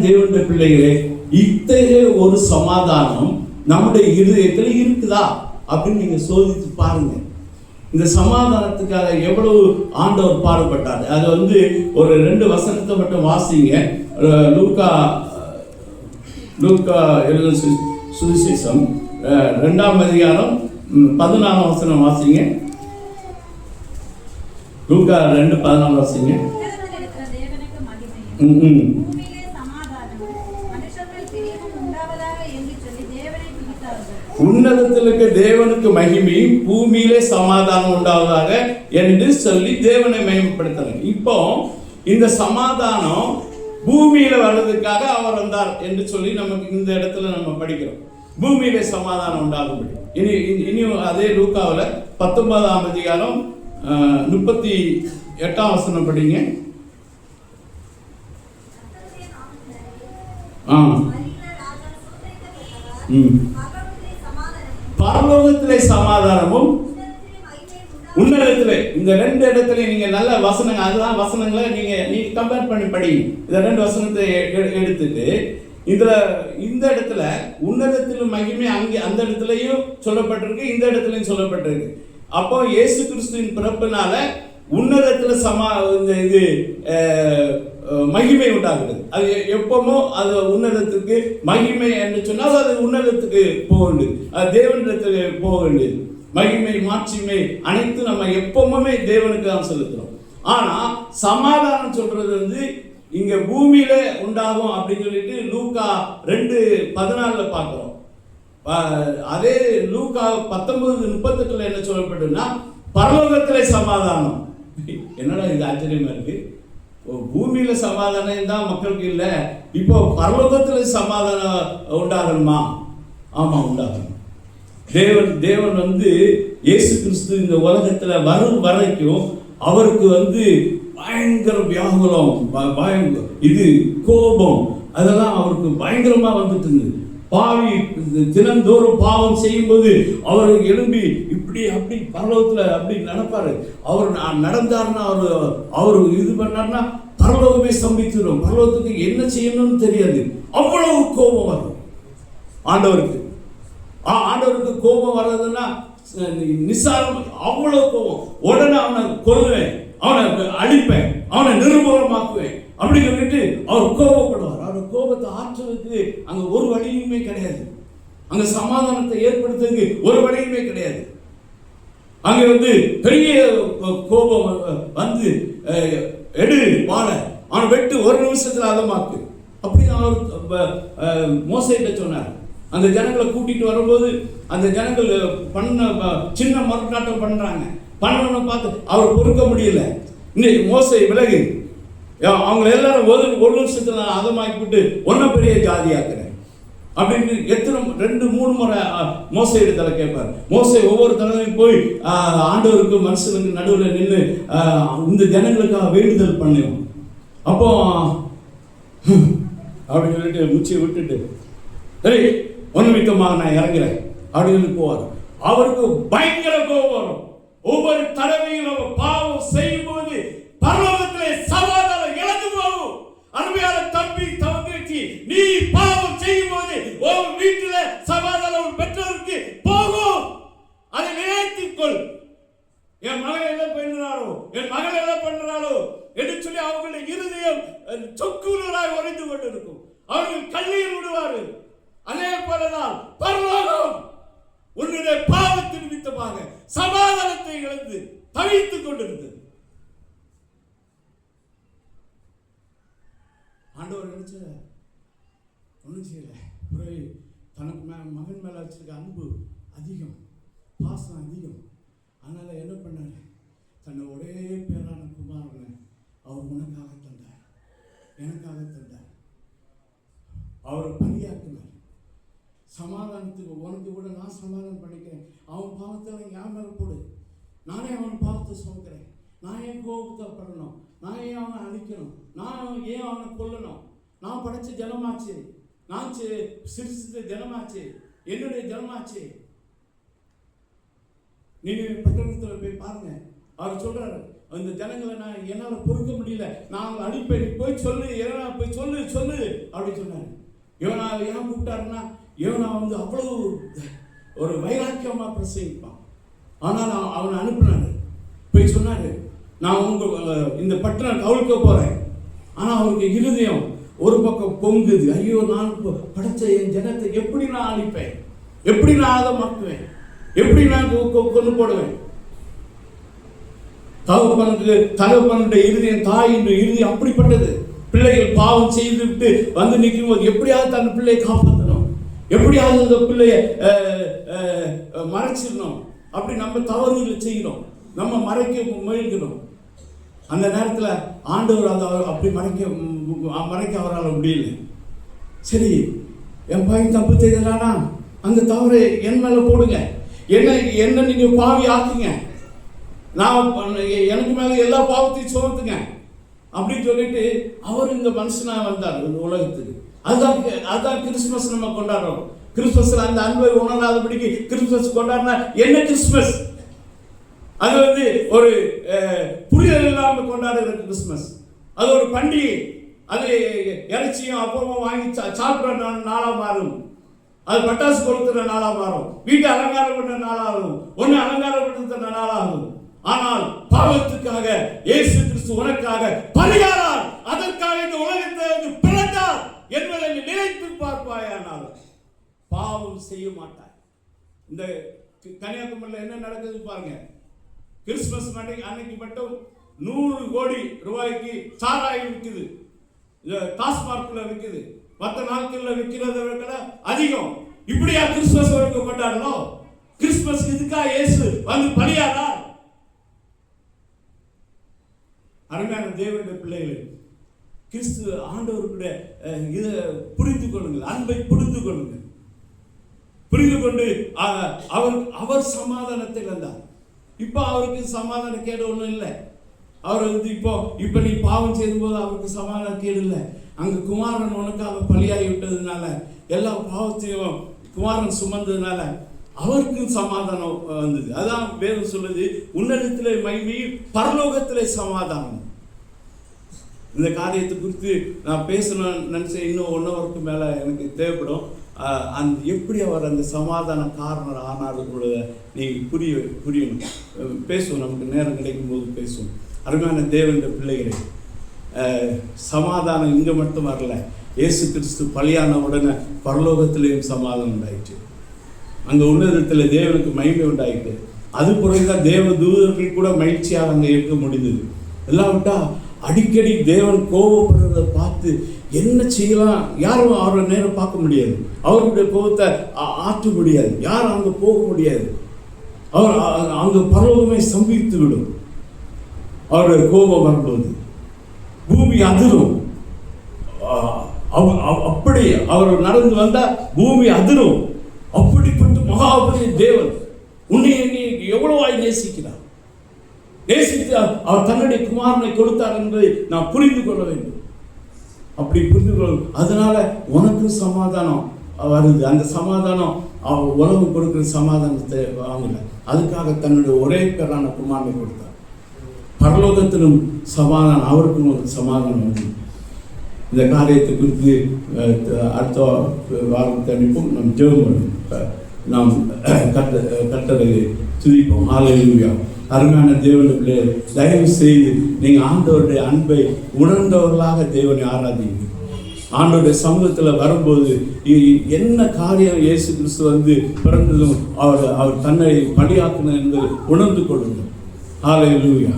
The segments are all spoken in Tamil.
தேவனுடைய பிள்ளைகளே, இத்தகைய ஒரு சமாதானம் நம்முடைய இருதயத்தில் இருக்குதா அப்படின்னு நீங்க சோதித்து பாருங்க. இந்த சமாதானத்துக்காக எவ்வளவு ஆண்டவர் பாடுபட்டார். அது ஒரு 2 வசனத்தை மட்டும் வாசிங்க. லூக்கா எழுதின சுவிசேஷம் 2ஆம் அதிகாரம் 14ஆம் வசனம் வாசிங்க. லூக்கா 2:14 வாசிங்க. உன்னதத்தில் இருக்க தேவனுக்கு மகிமையும் பூமியிலே சமாதானம் உண்டாவதாக என்று சொல்லி தேவனை மகிமைப்படுத்துறாங்க. இப்போ இந்த சமாதானம் பூமியில வர்றதுக்காக அவர் வந்தார் என்று சொல்லி நமக்கு இந்த இடத்துல நம்ம படிக்கிறோம். பூமியிலே சமாதானம் உண்டாகும்படி. இனியும் அதே லூக்காவில் 19ஆம் அதிகாரம் 38ஆம் வசனம் படிங்க. பரலோகத்திலே சமாதானமும் உன்னதத்திலே. இந்த 2 இடத்துல நீங்க நல்ல வசனங்கள், அதுதான் வசனங்களை நீங்க கம்பேர் பண்ணி படிங்க. இந்த 2 வசனத்தை எடுத்துட்டு இந்த இடத்துல உன்னதத்திலும் மகிமை அங்கே அந்த இடத்துலயும் சொல்லப்பட்டிருக்கு, இந்த இடத்துலயும் சொல்லப்பட்டிருக்கு. அப்போ இயேசு கிறிஸ்துவின் பிறப்பினால உன்னதத்துல இது மகிமை உண்டாகுது. அது எப்பமோ அது உன்னதத்துக்கு மகிமை என்று சொன்னால் அது உன்னதத்துக்கு போக வேண்டியது, அது தேவனிடத்துக்கு போக வேண்டியது. மகிமை மாட்சிமை அனைத்து நம்ம எப்பவுமே தேவனுக்கு தான் செலுத்துறோம். ஆனா சமாதானம் சொல்றது இங்க பூமியில உண்டாகும் அப்படின்னு சொல்லிட்டு லூக்கா 2:14 பார்க்கிறோம். அதே லூக்கா 19:38 என்ன சொல்லப்பட்டதுன்னா பரலோகத்திலே சமாதானம். என்னடா இது ஆச்சரியமா இருக்கு. பூமியில சமாதானம் தான் மக்களுக்கு இல்லை, இப்போ பரலோகத்துல சமாதானம் உண்டாகணுமா? ஆமா, உண்டாகணும். தேவன் இயேசு கிறிஸ்து இந்த உலகத்துல வரும் வரைக்கும் அவருக்கு பயங்கர வியாகுலம், இது கோபம், அதெல்லாம் அவருக்கு பயங்கரமா வந்துட்டு இருந்தது. பாவி தினந்தோறும் பாவம் செய்யும் போது அவர் எழும்பி இப்படி அப்படி பரலோகத்துல அப்படி நடப்பாரு. அவர் நடந்தாருன்னா அவர் இது பண்ணார்னா பரலோகமே ஸ்தம்பித்துடும். பரலோகத்துக்கு என்ன செய்யணும்னு தெரியாது, அவ்வளவு கோபம் வரும் ஆண்டவருக்கு. ஆண்டவருக்கு கோபம் வர்றதுன்னா நிசாரம், அவ்வளவு கோபம். உடனே அவனை கொல்லுவேன், அவனை அழிப்பேன், அவனை நிர்மூலமாக்குவேன் அப்படி சொல்லிட்டு அவர் கோபப்படுவார். அவர் கோபத்தை ஆற்றுறதுக்கு அங்க ஒரு வழியுமே கிடையாது. அங்க சமாதானத்தை ஏற்படுத்துறதுக்கு ஒரு வழியுமே கிடையாது. அங்க பெரிய கோபம் எடு வாழ அவன் வெட்டு, ஒரு நிமிஷத்துல அதமாக்கு அப்படின்னு அவர் மோசையிட்ட சொன்னார். அந்த ஜனங்களை கூட்டிட்டு வரும்போது அந்த ஜனங்கள் சின்ன மறுநாட்டம் பண்றாங்க. பண்ணணும்னு பார்த்து அவர் பொறுக்க முடியல. இன்னைக்கு மோசை விலகு, அவங்க எல்லாரும் ஒரு நிமிஷத்துல நான் அதமாக்கிவிட்டு ஒன்ன பெரிய ஜாதியாக்குறேன் அப்படின்னு 2-3 முறை மோசை இடத்துல கேட்பார். மோசை ஒவ்வொரு தடவையும் போய் ஆண்டவருக்கு மனுஷனுக்கு நடுவில் நின்று இந்த ஜனங்களுக்காக வேண்டுதல் பண்ணுவோம். அப்போ அப்படின்னு சொல்லிட்டு முச்சியை விட்டுட்டு சரி ஒன்றுமிக்கமாக நான் இறங்குறேன் அப்படின்னு சொல்லி போவார். அவருக்கு பயங்கர கோபம் வரும். ஒவ்வொரு தடவையும் நம்ம பாவம் செய்யும் போது பரலோகத்திலே சமாதானம் இழந்து போகும். அருமையான தம்பி தங்கச்சி, நீ பாவம் செய்யும் போது உன் வீட்டில சமாதானம் பெற்றோருக்கு போகும். அதை நினைத்துக்கொள். என் மகன் என்ன பண்ணுறாளோ, என் மகள் என்ன பண்றாளோ என்று சொல்லி அவங்களுடைய இருதயம் சொக்குனராய் உறைந்து கொண்டிருக்கும். அவர்கள் கண்ணீர் விடுவார்கள். அதே போலதான் பரலோகம் உன்னுடைய பாவத்தின் நிமித்தமாக சமாதானத்தை இழந்து தவித்துக் கொண்டிருந்தது. ஆண்டவர் நினைச்ச ஒன்றும் செய்யல. தனக்கு மகன் மேல வச்சிருக்க அன்பு அதிகம், பாசம் அதிகம். அதனால என்ன பண்ணாரு, தன்னை ஒரே பேரான குமாரனை அவர் உனக்காக தந்தார், எனக்காக தந்தார். அவர் பணியாற்றினார். சமாதானத்துக்கு உனக்கு கூட நான் சமாதானம் பண்ணிக்கிறேன். அவன் பாவத்தை என் மேல போடு, நானே அவன் பாவத்தை சுமக்கிறேன். நான் ஏன் கோபத்தை படணும், நான் ஏன் அவனை அழிக்கணும், நான் ஏன் அவனை கொல்லணும்? நான் படைச்ச ஜனமாச்சு, நான் சிரிச்ச ஜனமாச்சு, என்னுடைய ஜனமாச்சு. நீங்க பட்டணத்துல போய் பாருங்க, அவர் சொல்றாரு, அந்த ஜனங்களை நான் என்னால் பொறுக்க முடியல, நான் அனுப்பேன், போய் சொல்லு, யோனா போய் சொல்லு சொல்லு அப்படின்னு சொன்னாரு. யோனா ஏன் கூப்பிட்டாருன்னா, யோனா வந்து அவ்வளவு ஒரு வைராக்கியமா பிரசங்கிப்பான். ஆனால் அவனை அனுப்பினாரு, போய் சொன்னாரு, நான் இந்த பட்டணம் கவிழ்க்க போறேன். ஆனா அவருக்கு இருதயம் ஒரு பக்கம் பொங்குது, ஐயோ நான் படைச்ச என் ஜனத்தை எப்படி நான் அழிப்பேன், எப்படி நான் ஆதமாக்குவேன், எப்படி நான் கொண்டு போடுவேன். தகப்பனுடைய இருதயம், தாயின் இருதயம் அப்படிப்பட்டது. பிள்ளைகள் பாவம் செய்து விட்டு வந்து நிற்கும் போது எப்படியாவது தன் பிள்ளையை காப்பாற்றணும், எப்படியாவது அந்த பிள்ளைய மறைச்சிடணும். அப்படி நம்ம தவறுகளை செய்யணும், நம்ம மறைக்க முயல்கிறோம். அந்த நேரத்தில் ஆண்டவர் அதை அப்படி மறைக்க அவரால் முடியல. சரி, என் பையன் தப்பு செய்தானா, அந்த தவறை என் மேலே போடுங்க, என்ன நீங்க பாவி ஆக்குங்க, நான் எனக்கு மேலே எல்லா பாவத்தையும் சுமத்துங்க அப்படின்னு சொல்லிட்டு அவர் இந்த மனுஷனா வந்தார் இந்த உலகத்துக்கு. அதுதான் கிறிஸ்துமஸ் நம்ம கொண்டாடுறோம். கிறிஸ்துமஸ்ல அந்த அன்பை உணராதபடிக்கு கிறிஸ்துமஸ் கொண்டாடினா என்ன கிறிஸ்துமஸ்? அது வந்து ஒரு புரிதல் இல்லாமல் கொண்டாடுற கிறிஸ்துமஸ். அது ஒரு பண்டிகை, அது இறைச்சியும் அப்பமும் வாங்கி சாப்பிட்ற நாளா மாறும், அது பட்டாசு கொளுத்துற நாளா மாறும், வீட்டை அலங்காரம் பண்ண நாளாகும், ஒன்னு அலங்காரப்படுத்துற நாளாகும். ஆனால் பாவத்துக்காக இயேசு கிறிஸ்து உனக்காக பரிகாரம், அதற்காக இந்த உலகத்தை பிறந்தார் என்பதை நினைத்து பார்ப்பாயானால் பாவம் செய்ய மாட்டாய். இந்த கன்னியாகுமரியில் என்ன நடக்குது பாருங்க. கிறிஸ்துமஸ் அன்னைக்கு மட்டும் 100 கோடி ரூபாய்க்கு சாராயம் விற்குது, டாஸ்மார்க்ல விற்குது, மற்ற நாட்கள்ல விற்கிறத விட அதிகம். இப்படியா கிறிஸ்துமஸ் கொண்டாடணும்? கிறிஸ்துமஸ் இதுக்காக இயேசு வந்து பலியானார். அருமையான தேவனுடைய பிள்ளைகளே, கிறிஸ்து ஆண்டவருடைய இதை புரிந்து கொள்ளுங்கள், அன்பை புரிந்து கொள்ளுங்கள். புரிந்து கொண்டு அவர் சமாதானத்தில் இருந்தார். இப்ப அவருக்கு சமாதான கேடு ஒன்றும் இல்லை. அவர் வந்து இப்ப நீ பாவம் செய்யும் போது அவருக்கு சமாதான கேடு இல்லை. அங்க குமாரன் உனக்காக பலியாகி விட்டதுனால, எல்லா பாவத்தையும் குமாரன் சுமந்ததுனால அவருக்கு சமாதானம் வந்தது. அதான் வேதம் சொல்லுது, உன்னதத்திலே மகிமை, பரலோகத்திலே சமாதானம். இந்த காரியத்தை குறித்து நான் பேசணும்னு நினைச்சேன். இன்னும் 1 ஹவருக்கு மேல எனக்கு தேவைப்படும். அந்த எப்படி அவர் அந்த சமாதான காரணர் ஆனார் நீ புரியணும். பேசுவோம், நமக்கு நேரம் கிடைக்கும் போது பேசுவோம். அருமையான தேவனுடைய பிள்ளைகளே, சமாதானம் இங்கே மட்டும் வரல. இயேசு கிறிஸ்து பலியான உடனே பரலோகத்திலேயும் சமாதானம் உண்டாயிற்று. அங்கே உன்னதத்தில் தேவனுக்கு மகிமை உண்டாயிட்டு, அது பிறகுதான் தேவ தூதர்கள் கூட மகிழ்ச்சியாக அங்கே இருக்க முடிந்தது. எல்லாம் விட்டா அடிக்கடி தேவன் கோபப்படுறதை பார்த்து என்ன செய்யலாம், யாரும் அவரை நேரம் பார்க்க முடியாது, அவருடைய கோபத்தை ஆற்ற முடியாது, யாரும் அங்கே போக முடியாது. அவர் அங்கே பரலோகமே சம்பித்து விடும். அவருடைய கோபம் வரும்போது பூமி அதிரும். அப்படி அவர் நடந்து வந்தா பூமி அதிரும். அப்படிப்பட்ட மகாபலி தேவன் உன்னை நீ எவ்வளவாய் நேசிக்கிறார். நேசித்து அவர் தன்னுடைய குமாரனை கொடுத்தார் என்பதை நான் புரிந்து கொள்ள வேண்டும். அப்படி புரிந்து கொள்ள, அதனால உனக்கு சமாதானம் வருது. அந்த சமாதானம் உலகம் கொடுக்கிற சமாதானத்தை வாங்கல, அதுக்காக தன்னுடைய ஒரே பேரான குமாரனை கொடுத்தார். பரலோகத்திலும் சமாதானம், அவருக்கும் சமாதானம் வந்து. இந்த காரியத்தை குறித்து அடுத்த வாரம் தனிப்போம். நம் ஜெபம் நாம் கட்டளை துதிப்போம். ஹல்லேலூயா. அருமையான தேவனுடைய தயவு செய்து நீங்கள் ஆண்டவருடைய அன்பை உணர்ந்தவர்களாக தேவனை ஆராதிங்க. ஆண்டவருடைய சமூகத்தில் வரும்போது என்ன காரியம் இயேசு கிறிஸ்து வந்து பிறந்ததும் அவர் தன்னை பலியாக்கணும் என்பதை உணர்ந்து கொள்ளுங்கள். ஹல்லேலூயா.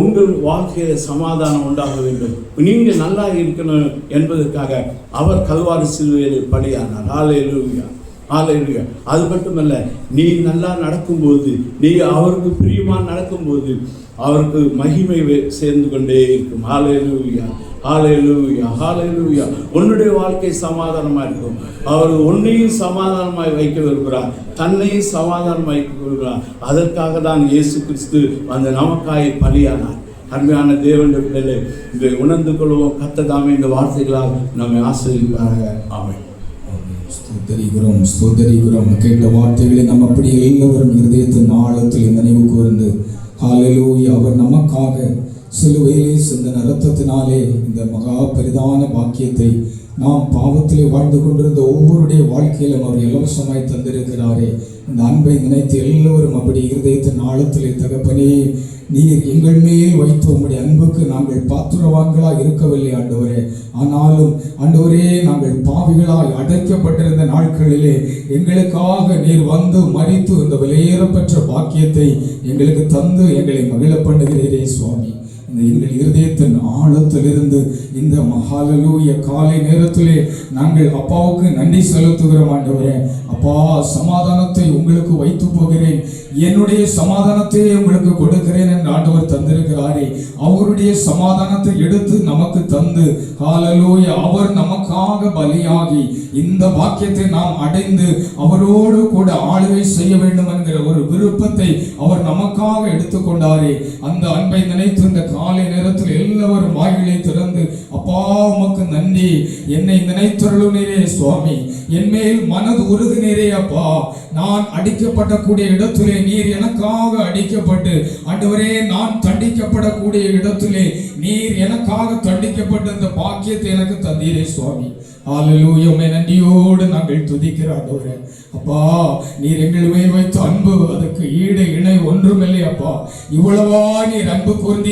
உங்கள் வாழ்க்கையில சமாதானம் உண்டாக வேண்டும், நீங்கள் நல்லா இருக்கணும் என்பதற்காக அவர் கல்வாரி சிலுவையில் பலியானார். ஹல்லேலூயா, ஹல்லேலூயா. அது மட்டுமல்ல, நீ நல்லா நடக்கும்போது, நீ அவருக்கு பிரியமா நடக்கும்போது அவருக்கு மகிமை சேர்ந்து கொண்டே இருக்கும். ஹல்லேலூயா, ஹல்லேலூயா, ஹல்லேலூயா. உன்னுடைய வாழ்க்கை சமாதானமாக இருக்கும். அவர் உன்னையும் சமாதானமாய் வைக்க விரும்புகிறார், தன்னையும் சமாதானமாய் வைக்க விரும்புகிறார். அதற்காக தான் இயேசு கிறிஸ்து அந்த நமக்காய் பலியானார். அருமையான தேவனுடைய பிள்ளைகளை இதை உணர்ந்து கொள்வோம். கர்த்தர் இந்த வார்த்தைகளால் நம்மை ஆசீர்வதிப்பாராக. ஆமென். ஸ்தோத்திரிக்கிறோம். கேட்ட வார்த்தைகளை நம்ம அப்படி எல்லாரும் இருதயத்தின் ஆழத்தில் நினைவு கூர்ந்து ஹல்லேலூயா. அவர் நமக்காக சிலுவையிலே சிந்தின இரத்தத்தினாலே இந்த மகா பெரிதான பாக்கியத்தை நாம் பாவத்திலே வாழ்ந்து கொண்டிருந்த ஒவ்வொருடைய வாழ்க்கையிலும் அவர் இலவசமாய் தந்திருக்கிறாரே. இந்த அன்பை நினைத்து எல்லோரும் அப்படி இருதயத்தின் ஆழத்திலே, தகப்பனே, நீர் எங்கள் மேல் வைத்த உம்முடைய அன்புக்கு நாங்கள் பாத்திரவான்களாய் இருக்கவில்லை ஆண்டவரே. ஆனாலும் ஆண்டவரே, நாங்கள் பாவிகளாய் அடைக்கப்பட்டிருந்த நாட்களிலே எங்களுக்காக நீர் வந்து மரித்து இந்த விலையேறப்பெற்ற பாக்கியத்தை எங்களுக்கு தந்து எங்களை மகிழ பண்ணுகிறீரே சுவாமி. எங்கள் இருதயத்தின் ஆழத்திலிருந்து இந்த ஹல்லேலூயா காலை நேரத்திலே நாங்கள் அப்பாவுக்கு நன்றி செலுத்துகிறோம் ஆண்டவரே. அப்பா, சமாதானத்தை உங்களுக்கு வைத்து போகிறேன், என்னுடைய சமாதானத்தை உங்களுக்கு கொடுக்கிறேன் என்று ஆண்டவர் தந்திருக்கிறாரே. அவருடைய சமாதானத்தை எடுத்து நமக்கு தந்து ஹல்லேலூயா அவர் நமக்காக பலியாகி இந்த பாக்கியத்தை நாம் அடைந்து அவரோடு கூட ஆளுகை செய்ய வேண்டும் என்கிற ஒரு விருப்பத்தை அவர் நமக்காக எடுத்துக்கொண்டாரே. அந்த அன்பை நினைத்து இந்த காலை நேரத்தில் எல்லாரும் வாய்களை திறந்து, அப்பா உமக்கு நன்றி, என்னை நினைத்தருளுனீரே சுவாமி, என் மேல் மனது உருகினீரே அப்பா. நான் அடிக்கப்படக்கூடிய இடத்திலே நீர் எனக்காக அடிக்கப்பட்டு, ஆண்டவரே, நான் தண்டிக்கப்படக்கூடிய இடத்திலே நீர் எனக்காக தண்டிக்கப்பட்ட இந்த பாக்கியத்தை எனக்கு தந்தீரே சுவாமி. ஹல்லேலூயா. உம்மை நன்றியோடு நாங்கள் துதிக்கிறோம் ஆண்டவரே. அப்பா, நீர் எங்கள் மேல் வைத்த அன்பு, அதுக்கு ஈடு இணை ஒன்றுமில்லை அப்பா. இவ்வளவா நீர் அன்பு கூர்ந்தீர்.